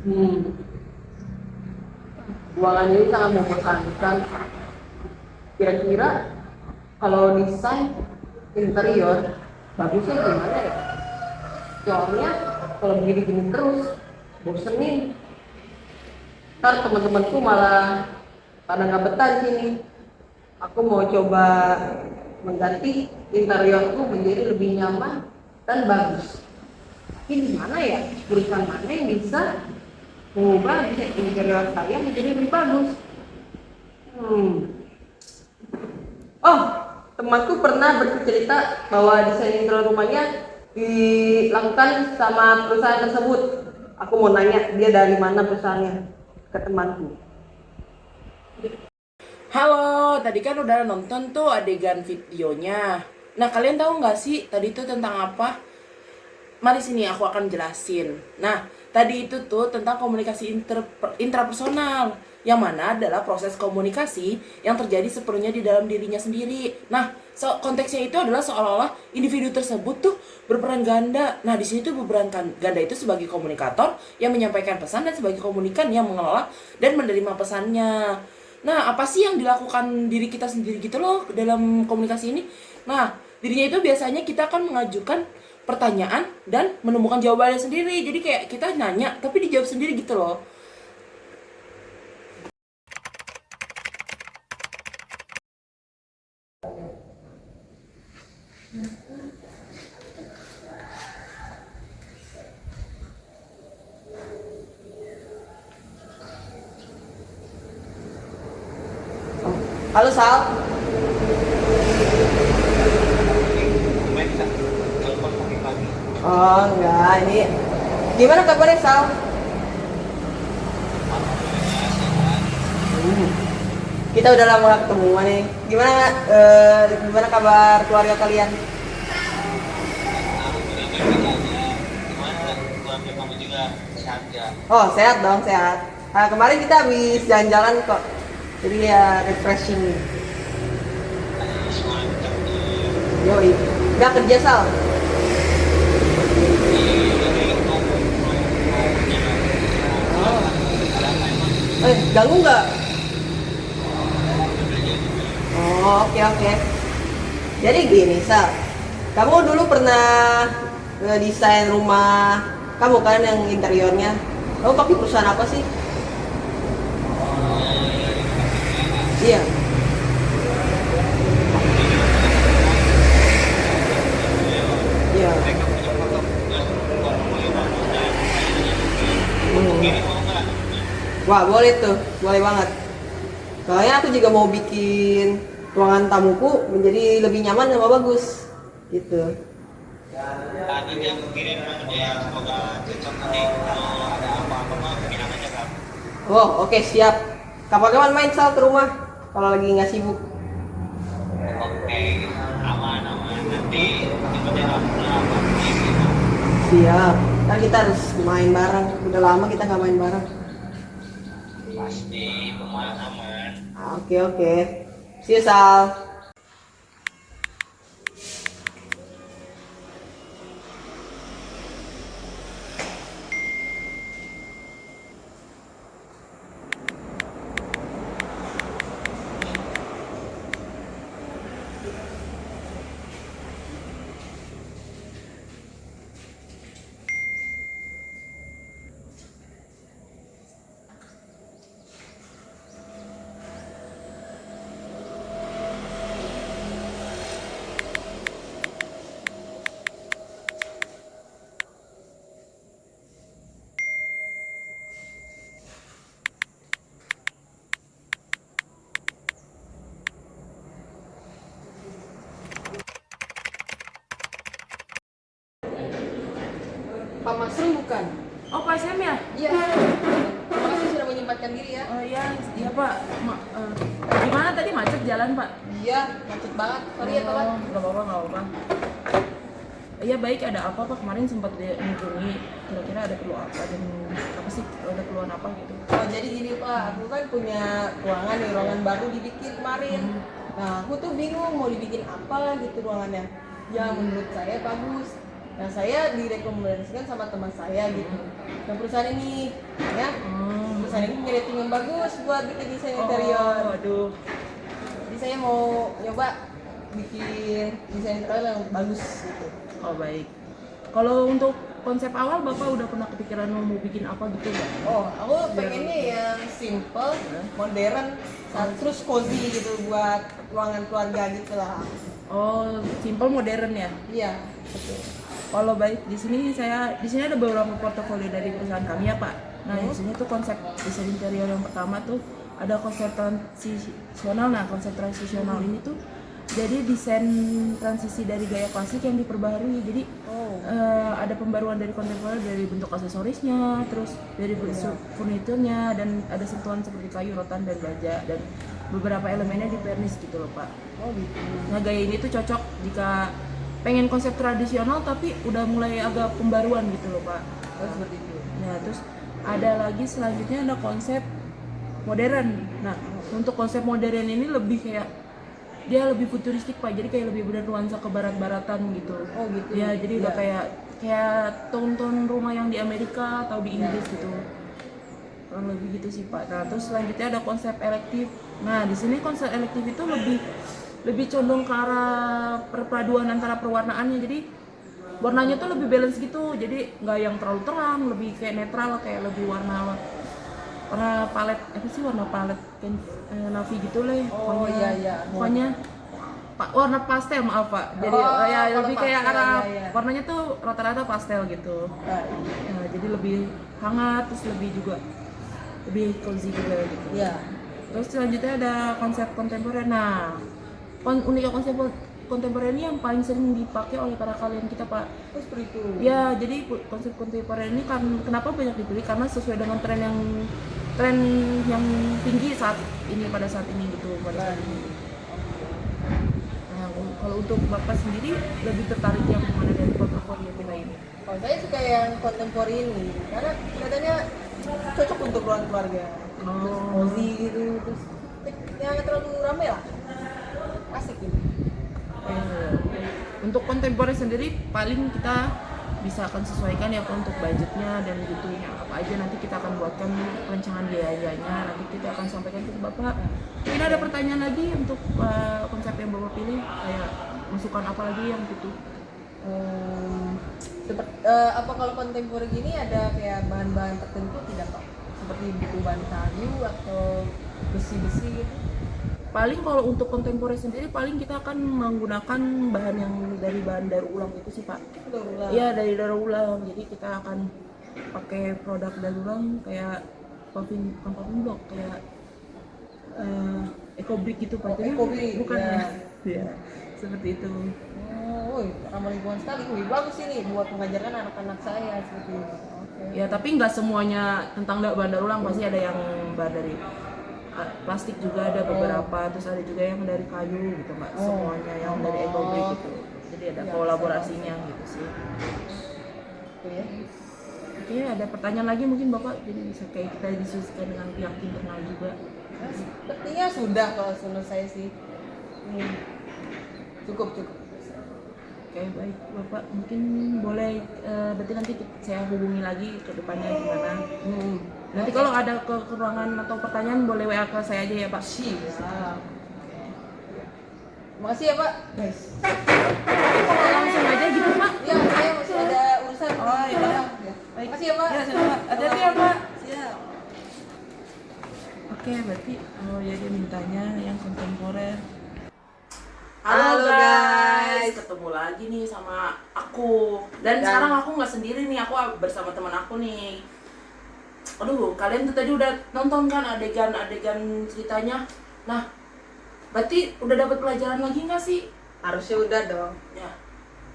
Hmm, ruangan ini sangat membosankan. Kira-kira kalau desain interior bagusnya gimana ya? Soalnya kalau begini-gini terus bosenin. Ntar teman-temanku malah pada nggak betah di sini. Aku mau coba mengganti interiorku menjadi lebih nyaman dan bagus. Tapi di mana ya? Jurusan mana yang bisa mengubah desain interior saya menjadi lebih bagus? Hmm. Oh, temanku pernah bercerita bahwa desain interior rumahnya dilakukan sama perusahaan tersebut. Aku mau nanya dia dari mana perusahaannya ke temanku. Halo, tadi kan udah nonton tuh adegan videonya. Nah, kalian tahu nggak sih tadi itu tentang apa? Mari sini aku akan jelasin. Nah, tadi itu tuh tentang komunikasi intrapersonal, yang mana adalah proses komunikasi yang terjadi sepenuhnya di dalam dirinya sendiri. Nah, konteksnya itu adalah seolah-olah individu tersebut tuh berperan ganda. Nah, di sini tuh berperan ganda itu sebagai komunikator yang menyampaikan pesan dan sebagai komunikan yang mengelola dan menerima pesannya. Nah, apa sih yang dilakukan diri kita sendiri gitu loh dalam komunikasi ini? Nah, dirinya itu biasanya kita akan mengajukan pertanyaan dan menemukan jawabannya sendiri. Jadi kayak kita nanya tapi dijawab sendiri gitu loh. Halo Sal. Oh enggak, ini gimana kabarnya Sal? Hmm. Kita udah lama gak ketemu nih. Gimana kabar keluarga kalian? Oh sehat dong sehat. Kemarin kita habis jalan-jalan kok. Jadi ya refreshing nih. Yoi. Udah kerja Sal? Ganggu nggak? Oh oke oke. Jadi gini Sal, kamu dulu pernah ngedesain rumah kamu kan yang interiornya? Kamu pakai perusahaan apa sih? Iya. Iya. Hmm. Wah boleh tuh, boleh banget. Soalnya aku juga mau bikin ruangan tamuku menjadi lebih nyaman sama bagus, gitu. Nanti aku kirim ya, semoga cocok nanti kalau ada apa-apa mah bilang aja Kak. Oh oke siap. Kapan-kapan main Sal ke rumah kalau lagi nggak sibuk. Oke, aman aman. Nanti tiba-tiba apa gitu. Siap. Kan kita harus main bareng. Udah lama kita nggak main bareng. Pasti semua aman. Oke oke. See you Sal. Pak Masrul bukan? Oh, Pak Sam ya? Iya. Terima kasih sudah menyempatkan diri ya. Oh iya, iya Pak. Gimana tadi macet jalan Pak? Iya, macet banget. Sorry ya telat. Oh, nggak apa-apa, nggak apa-apa. Iya baik, ada apa Pak? Kemarin sempat dihubungi. Kira-kira ada perlu apa dan apa sih? Ada keluhan apa gitu? Oh, jadi gini Pak, aku kan punya ruangan nih, ruangan baru dibikin kemarin. Nah, aku tuh bingung mau dibikin apa gitu ruangannya. Ya menurut saya bagus. Nah saya direkomendasikan sama teman saya gitu. Nah perusahaan ini ya, perusahaan ini punya rating yang bagus buat bikin desain interior. Aduh. Jadi saya mau nyoba bikin desain interior yang bagus gitu. Oh baik. Kalau untuk konsep awal Bapak udah pernah kepikiran mau bikin apa gitu nggak? Oh, aku pengennya yang simple, modern, terus cozy gitu buat ruangan keluarga gitu lah. Oh, simple modern ya. Iya, betul. Kalau baik di sini ada beberapa portofolio dari perusahaan kami ya Pak. Nah di sini tuh konsep desain interior yang pertama tuh ada konsep transisional. Nah konsep transisional ini tuh jadi desain transisi dari gaya klasik yang diperbaharui. Jadi ada pembaruan dari kontemporer dari bentuk aksesorisnya, terus dari furniturnya, dan ada sentuhan seperti kayu, rotan, dan baja, dan beberapa elemennya di vernis gitu loh Pak. Oh gitu. Nah gaya ini tuh cocok jika pengen konsep tradisional tapi udah mulai agak pembaruan gitu loh Pak. Oh seperti itu. Nah terus ada lagi selanjutnya ada konsep modern. Nah untuk konsep modern ini lebih kayak dia lebih futuristik Pak, jadi kayak lebih bernuansa ke barat-baratan gitu. Oh gitu. Ya jadi udah kayak tone-tone rumah yang di Amerika atau di Inggris gitu. Kurang lebih gitu sih Pak. Nah terus selanjutnya ada konsep elektif. Nah di sini konsep elektif itu lebih condong ke arah perpaduan antara perwarnaannya. Jadi warnanya tuh lebih balance gitu. Jadi nggak yang terlalu terang, lebih kayak netral, kayak lebih warna palet warna palet kayak navy gitu lah. Oh iya. Pokoknya warna pastel maaf Pak. Jadi lebih kayak pastel, arah iya. warnanya tuh rata-rata pastel gitu. Nah, jadi lebih hangat, terus lebih cozy juga gitu. Iya. Terus selanjutnya ada konsep kontemporer. Nah, uniknya konsep kontemporer ini yang paling sering dipakai oleh para kalian kita Pak. Oh seperti itu. Ya, jadi konsep kontemporer ini kan kenapa banyak dipilih karena sesuai dengan tren yang tinggi pada saat ini gitu pada saat ini. Nah, kalau untuk Bapak sendiri lebih tertarik yang mana dari portofolio kita ini? Kalau saya suka yang kontemporer ini karena kelihatannya cocok untuk ruang keluarga. Terus cozy gitu, terus yang nggak terlalu ramai lah. Asik gitu. Untuk kontemporer sendiri paling kita bisa akan sesuaikan ya Pak untuk budgetnya dan gitu apa aja nanti kita akan buatkan rancangan biayanya, nanti kita akan sampaikan ke Bapak. Mungkin ada pertanyaan lagi untuk konsep yang Bapak pilih, kayak masukan apa lagi yang gitu? Apa kalau kontemporer gini ada kayak bahan-bahan tertentu tidak Pak? Seperti butuh bahan kayu atau besi-besi gitu? Paling kalau untuk kontemporer sendiri paling kita akan menggunakan bahan yang dari bahan daur ulang gitu sih Pak. Daur ulang. Iya dari daur ulang. Jadi kita akan pakai produk daur ulang kayak paving block kayak ecobrick gitu Pak. Jadi Ecobrick, bukan ya. Ya. Seperti itu. Oh, ramah lingkungan sekali. Wih, bagus ini buat mengajarkan anak-anak saya seperti itu. Oke. Ya tapi nggak semuanya tentang bahan daur ulang, pasti ada yang bahan dari plastik juga ada beberapa, terus ada juga yang dari kayu gitu Mbak, semuanya yang dari ecobrick gitu. Jadi ada kolaborasinya gitu sih. Ya. Oke, ada pertanyaan lagi mungkin Bapak, jadi bisa kayak kita diskusikan dengan pihak internal juga. Sepertinya sudah kalau menurut saya sih. Cukup. Oke, baik Bapak, mungkin boleh berarti nanti saya hubungi lagi ke depannya gimana. Nanti kalau ada kekurangan atau pertanyaan boleh WA ke saya aja ya Pak. Siap. Makasih ya Pak. Guys. Langsung aja gitu Pak. Iya, saya masih ada urusan. Oh iya. Baik. Makasih ya Pak. Ya, silakan. Hati-hati ya Pak. Siap. Oke, berarti ya dia mintanya yang kontemporer. Halo guys. Ketemu lagi nih sama aku. Dan sekarang aku nggak sendiri nih, aku bersama teman aku nih. Aduh, kalian tuh tadi udah nonton kan adegan-adegan ceritanya. Nah, berarti udah dapat pelajaran lagi nggak sih? Harusnya udah dong. Ya,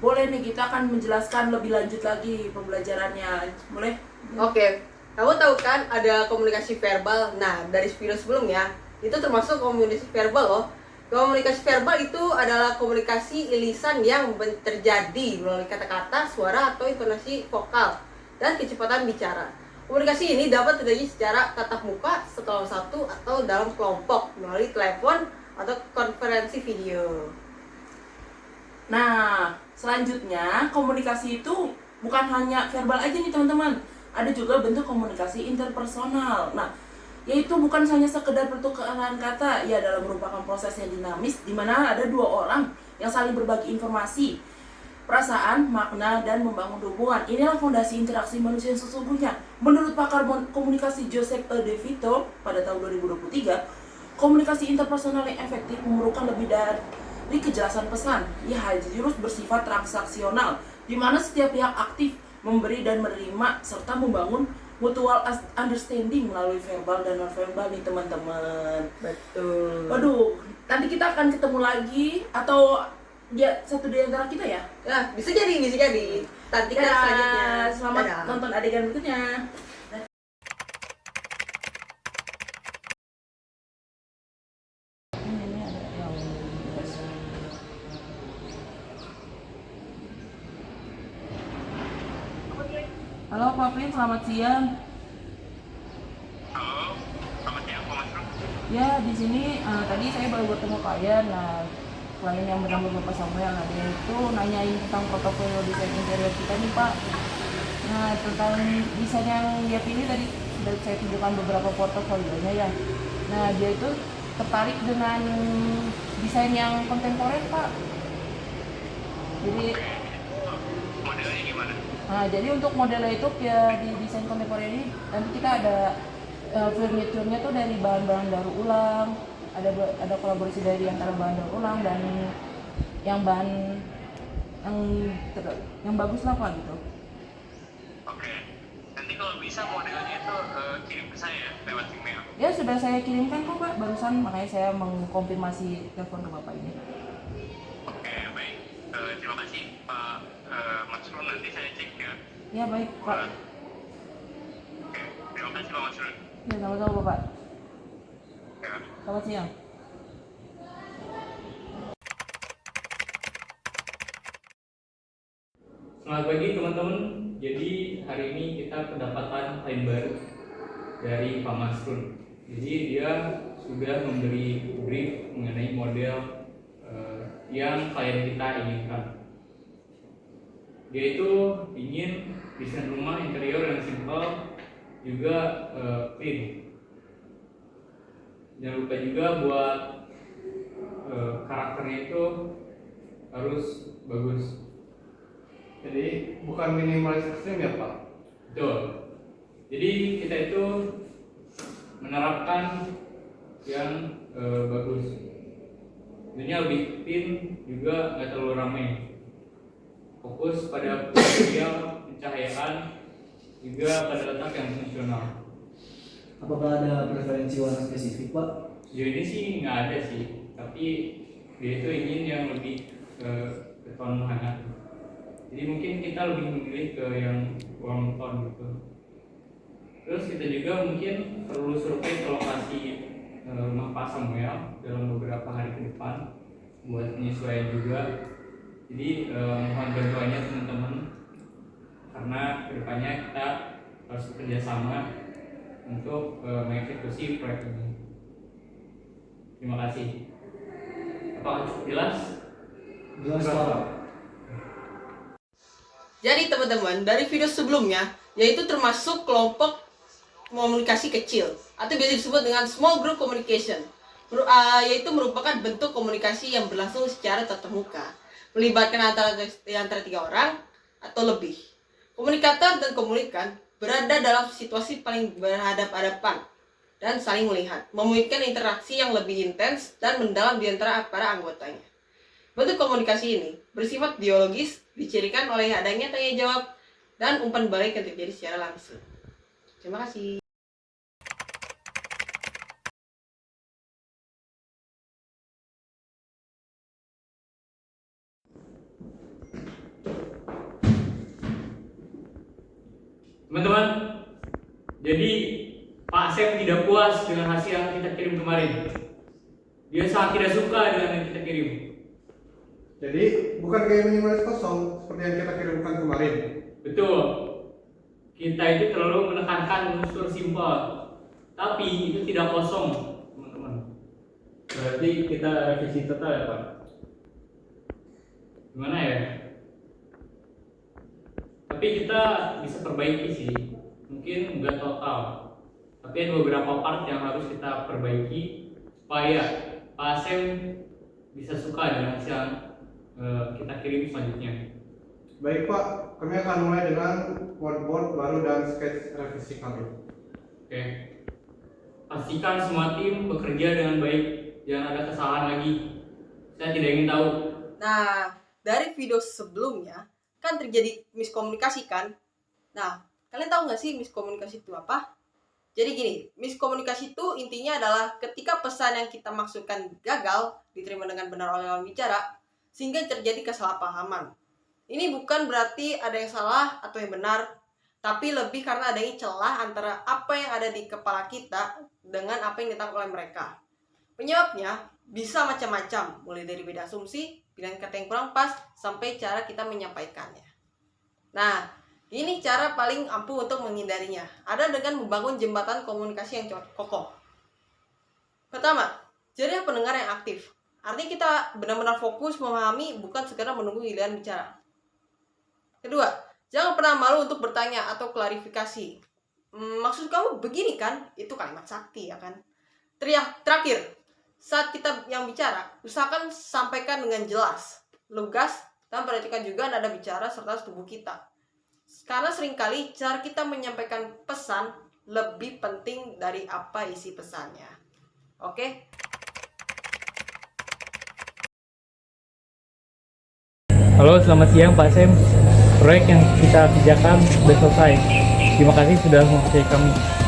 boleh nih kita akan menjelaskan lebih lanjut lagi pembelajarannya. Boleh? Oke. Kamu tahu kan ada komunikasi verbal. Nah, dari video sebelumnya itu termasuk komunikasi verbal loh. Komunikasi verbal itu adalah komunikasi lisan yang terjadi melalui kata-kata, suara atau intonasi vokal dan kecepatan bicara. Komunikasi ini dapat terjadi secara tatap muka, satu atau dalam kelompok melalui telepon atau konferensi video. Nah, selanjutnya komunikasi itu bukan hanya verbal aja nih teman-teman. Ada juga bentuk komunikasi interpersonal. Nah, yaitu bukan hanya sekedar pertukaran kata, ya dalam merupakan proses yang dinamis di mana ada dua orang yang saling berbagi informasi, perasaan, makna, dan membangun hubungan. Inilah fondasi interaksi manusia yang sesungguhnya. Menurut pakar komunikasi Joseph De Vito pada tahun 2023, komunikasi interpersonal yang efektif memerlukan lebih dari kejelasan pesan. Ia harus bersifat transaksional, di mana setiap pihak aktif memberi dan menerima serta membangun mutual understanding melalui verbal dan non-verbal nih teman-teman. Betul. Waduh, nanti kita akan ketemu lagi atau dia satu di antara kita ya? Nah, bisa jadi. Nantikan Dadah, selanjutnya. selamat Dadah. nonton adegan berikutnya. Halo Pak Prin, selamat siang. Halo, selamat siang Pak Masrur. Ya, di sini tadi saya baru bertemu klien. Nah, klien yang bernama Bapak Samuel, nah dia itu nanyain tentang portofolio desain interior kita nih Pak. Nah, tentang desain yang dia pilih tadi sudah saya tunjukkan beberapa portofolionya ya. Nah, dia itu tertarik dengan desain yang kontemporer Pak. Jadi, Modelnya gimana? nah jadi untuk modelnya itu ya di desain kontemporer ini nanti kita ada furniture-nya tuh dari bahan-bahan daur ulang, ada kolaborasi dari antara bahan daur ulang dan yang bahan yang yang bagus lah Pak gitu. Oke. Nanti kalau bisa modelnya itu kirim ke saya ya, lewat email. Ya sudah saya kirimkan kok Pak barusan, makanya saya mengkonfirmasi telepon ke Bapak ini. Oke, baik. Terima kasih Pak Masrur, nanti saya cek ya. Ya baik Pak. Oke, terima kasih Pak Masrur. Ya sama-sama Bapak. Ya. Selamat siang. Selamat pagi teman-teman. Jadi hari ini kita kedapatan klien baru dari Pak Masrun. Jadi dia sudah memberi brief mengenai model yang klien kita inginkan. Dia itu ingin desain rumah interior yang simpel juga clean. Jangan lupa juga buat karakternya itu harus bagus. Jadi bukan minimalis ekstrim ya Pak? Betul. Jadi kita itu menerapkan yang bagus. Tentunya lebih clean, juga nggak terlalu ramai. Fokus pada material, pencahayaan, juga pada letak yang fungsional. Apakah ada preferensi warna spesifik Pak? Sejauh ini sih nggak ada sih, tapi dia itu ingin yang lebih ke tone hangat. Jadi mungkin kita lebih memilih ke yang warm tone gitu. Terus kita juga mungkin perlu survei ke lokasi rumah Pak Samuel dalam beberapa hari ke depan buat penyesuaian juga. Jadi mohon bantuannya teman-teman, karena kedepannya kita harus bekerja sama untuk mengeksekusi proyek ini. Terima kasih. Apakah cukup jelas? Jelas Pak. Jadi teman-teman, dari video sebelumnya, yaitu termasuk kelompok komunikasi kecil atau biasa disebut dengan small group communication, yaitu merupakan bentuk komunikasi yang berlangsung secara tatap muka, melibatkan antara 3 orang atau lebih. Komunikator dan komunikan berada dalam situasi paling berhadap-hadapan dan saling melihat, memungkinkan interaksi yang lebih intens dan mendalam di antara para anggotanya. Bentuk komunikasi ini bersifat dialogis, dicirikan oleh adanya tanya jawab dan umpan balik yang terjadi secara langsung. Terima kasih. Teman-teman, jadi Pak Asep tidak puas dengan hasil yang kita kirim kemarin. Dia sangat tidak suka dengan yang kita kirim. Jadi bukan kayak minimalis kosong seperti yang kita kirimkan kemarin. Betul. Kita itu terlalu menekankan unsur simpel, tapi itu tidak kosong, teman-teman. Berarti kita revisi total ya Pak? gimana ya? Tapi kita bisa perbaiki sih, mungkin nggak total, tapi ada beberapa part yang harus kita perbaiki supaya Pak Asem bisa suka dengan hasil yang kita kirim selanjutnya. Baik Pak, kami akan mulai dengan whiteboard baru dan sketch revisi kami. Oke, pastikan semua tim bekerja dengan baik, jangan ada kesalahan lagi. Saya tidak ingin tahu. Nah, dari video sebelumnya kan terjadi miskomunikasi kan? Nah, kalian tahu nggak sih miskomunikasi itu apa? Jadi gini, miskomunikasi itu intinya adalah ketika pesan yang kita maksudkan gagal diterima dengan benar oleh lawan bicara, sehingga terjadi kesalahpahaman. Ini bukan berarti ada yang salah atau yang benar, tapi lebih karena adanya celah antara apa yang ada di kepala kita dengan apa yang ditangkap oleh mereka. Penyebabnya bisa macam-macam, mulai dari beda asumsi, pilihan kata yang kurang pas, sampai cara kita menyampaikannya. Nah, ini cara paling ampuh untuk menghindarinya. Ada dengan membangun jembatan komunikasi yang kokoh. Pertama, jadi pendengar yang aktif. Artinya kita benar-benar fokus memahami, bukan sekedar menunggu giliran bicara. Kedua, jangan pernah malu untuk bertanya atau klarifikasi. Maksud kamu begini kan? Itu kalimat sakti ya kan? Terakhir, saat kita yang bicara, usahakan sampaikan dengan jelas, lugas, dan perhatikan juga nada bicara serta tubuh kita. Karena seringkali cara kita menyampaikan pesan lebih penting dari apa isi pesannya. Oke? Halo, selamat siang Pak Asem. Proyek yang kita kerjakan sudah selesai. Terima kasih sudah mempercayai kami.